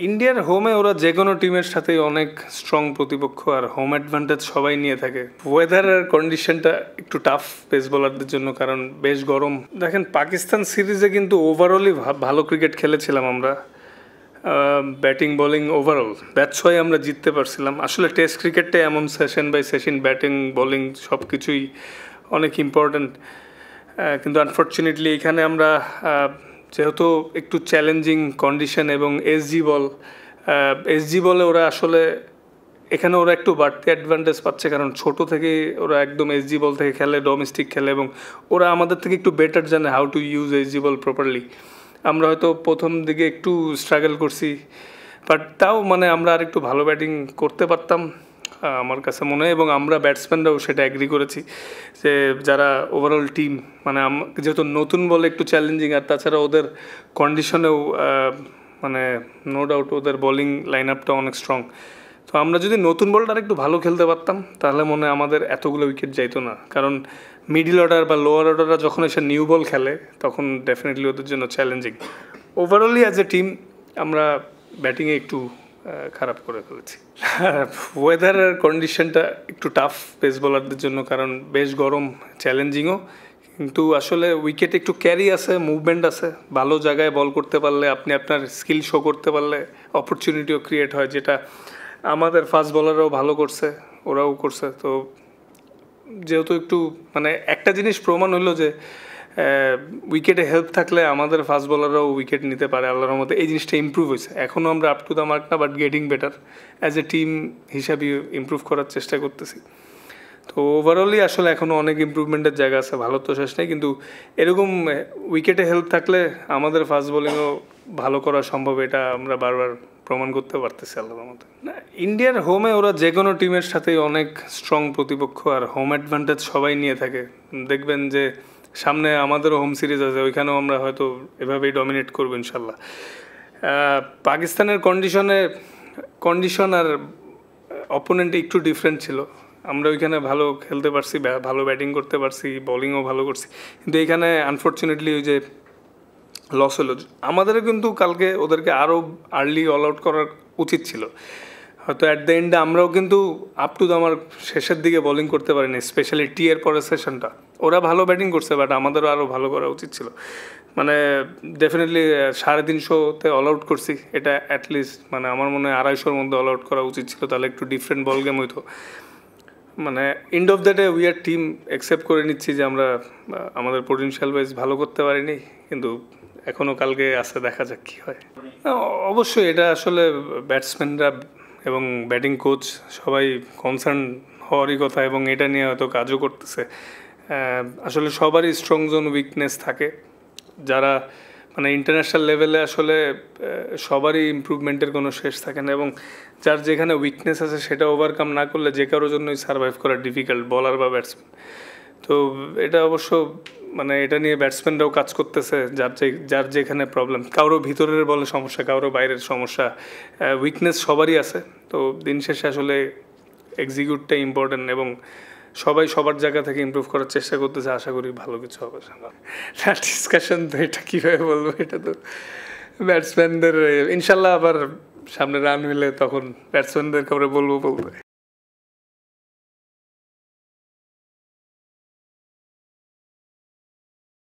ইন্ডিয়ার হোমে ওরা যে কোনো টিমের সাথেই অনেক স্ট্রং প্রতিপক্ষ আর হোম অ্যাডভান্টেজ সবাই নিয়ে থাকে। ওয়েদারের কন্ডিশনটা একটু টাফ পেস বোলারদের জন্য, কারণ বেশ গরম। দেখেন পাকিস্তান সিরিজে কিন্তু ওভারঅলই ভালো ক্রিকেট খেলেছিলাম আমরা, batting bowling overall, that's why আমরা জিততে পারছিলাম। আসলে টেস্ট ক্রিকেটটা এমন session by session batting bowling সব কিছুই অনেক ইম্পর্ট্যান্ট, কিন্তু আনফর্চুনেটলি এখানে আমরা যেহেতু একটু চ্যালেঞ্জিং কন্ডিশন এবং এসজি বলে ওরা আসলে এখানে ওরা একটু বাড়তি অ্যাডভান্টেজ পাচ্ছে, কারণ ছোট থেকে ওরা একদম এসজি বল থেকে খেলে, ডোমেস্টিক খেলে, এবং ওরা আমাদের থেকে একটু বেটার জানে how to use SG ball properly. আমরা হয়তো প্রথম দিকে একটু স্ট্রাগল করছি, বাট তাও মানে আমরা আর একটু ভালো ব্যাটিং করতে পারতাম আমার কাছে মনে হয়, এবং আমরা ব্যাটসম্যানরাও সেটা অ্যাগ্রি করেছি যে যারা ওভারঅল টিম মানে যেহেতু নতুন বলে একটু চ্যালেঞ্জিং, আর তাছাড়া ওদের কন্ডিশনেও মানে নো ডাউট ওদের বোলিং লাইন আপটা অনেক স্ট্রং। তো আমরা যদি নতুন বলটা আর একটু ভালো খেলতে পারতাম তাহলে মনে হয় আমাদের এতগুলো উইকেট যাইতো না, কারণ মিডিল অর্ডার বা লোয়ার অর্ডাররা যখন এসে নিউ বল খেলে তখন ডেফিনেটলি ওদের জন্য challenging. Overally as a team আমরা ব্যাটিংয়ে একটু খারাপ করে ফেলেছি। ওয়েদারের কন্ডিশনটা একটু টাফ পেস বোলারদের জন্য, কারণ বেশ গরম, চ্যালেঞ্জিংও, কিন্তু আসলে উইকেটে একটু ক্যারি আছে, মুভমেন্ট আছে, ভালো জায়গায় বল করতে পারলে আপনি আপনার স্কিল শো করতে পারলে অপরচুনিটিও ক্রিয়েট হয়, যেটা আমাদের ফাস্ট বোলাররাও ভালো করছে, ওরাও করছে। তো যেহেতু একটু মানে একটা জিনিস প্রমাণ হলো যে উইকেটে হেল্প থাকলে আমাদের ফাস্ট বোলাররাও উইকেট নিতে পারে আল্লাহর রহমতে। এই জিনিসটা ইমপ্রুভ হয়েছে, এখনও আমরা আপ টু দ্য মার্ক না, but getting better. As a team হিসাবে ইমপ্রুভ করার চেষ্টা করতেছি। তো ওভারঅলই আসলে এখনও অনেক ইমপ্রুভমেন্টের জায়গা আছে, ভালো তো শেষ নেই, কিন্তু এরকম উইকেটে হেল্প থাকলে আমাদের ফাস্ট বোলিংও ভালো করা সম্ভব, এটা আমরা বারবার প্রমাণ করতে পারতেছি আল্লাহর মতো। না, ইন্ডিয়ার হোমে ওরা যে কোনো টিমের সাথেই অনেক স্ট্রং প্রতিপক্ষ আর হোম অ্যাডভান্টেজ সবাই নিয়ে থাকে। দেখবেন যে সামনে আমাদেরও হোম সিরিজ আছে, ওইখানেও আমরা হয়তো এভাবেই ডমিনেট করবো ইনশাল্লাহ। পাকিস্তানের কন্ডিশন আর অপোনেন্ট একটু ডিফারেন্ট ছিল। আমরা ওইখানে ভালো খেলতে পারছি, ভালো ব্যাটিং করতে পারছি, বোলিংও ভালো করছি, কিন্তু এইখানে আনফর্চুনেটলি ওই যে লস হলো। আমাদেরও কিন্তু কালকে ওদেরকে আরও আর্লি অল আউট করার উচিত ছিল, হয়তো অ্যাট দ্য এন্ডে আমরাও কিন্তু আপ টু দ্য আমার শেষের দিকে বোলিং করতে পারিনি, স্পেশালি টি এর পরের সেশনটা ওরা ভালো ব্যাটিং করছে, বাট আমাদেরও আরও ভালো করা উচিত ছিল। মানে ডেফিনেটলি 350তে অল আউট করছি, এটা অ্যাটলিস্ট মানে আমার মনে হয় 250-র মধ্যে অল আউট করা উচিত ছিল, তাহলে একটু ডিফারেন্ট বল গেম হইতো। মানে end of the day we are team, accept করে নিচ্ছি যে আমরা আমাদের পোটেনশিয়াল ওয়াইজ ভালো করতে পারিনি, কিন্তু এখনও কালকে আছে, দেখা যাক কী হয়। অবশ্যই এটা আসলে ব্যাটসম্যানরা এবং ব্যাটিং কোচ সবাই কনসার্ন হওয়ারই কথা, এবং এটা নিয়ে হয়তো কাজও করতেছে। আসলে সবারই স্ট্রং জোন উইকনেস থাকে, যারা মানে ইন্টারন্যাশনাল লেভেলে আসলে সবারই ইমপ্রুভমেন্টের কোনো শেষ থাকে না, এবং যার যেখানে উইকনেস আছে সেটা ওভারকাম না করলে যে কারোর জন্যই সার্ভাইভ করা ডিফিকাল্ট, বলার বা ব্যাটসম্যান। তো এটা অবশ্য মানে এটা নিয়ে ব্যাটসম্যানরাও কাজ করতেছে, যার যেখানে প্রবলেম, কারো ভিতরের বলে সমস্যা, কারো বাইরের সমস্যা, উইকনেস সবারই আছে। তো দিন শেষে আসলে এক্সিকিউটটা ইম্পর্টেন্ট, এবং সবাই সবার জায়গা থেকে ইমপ্রুভ করার চেষ্টা করতেছে, আশা করি ভালো কিছু হবে। ডিসকাশন তো এটা কীভাবে বলবো, এটা তো ব্যাটসম্যানদের ইনশাল্লাহ আবার সামনে রান হইলে তখন ব্যাটসম্যানদেরকে আমরা বলবো।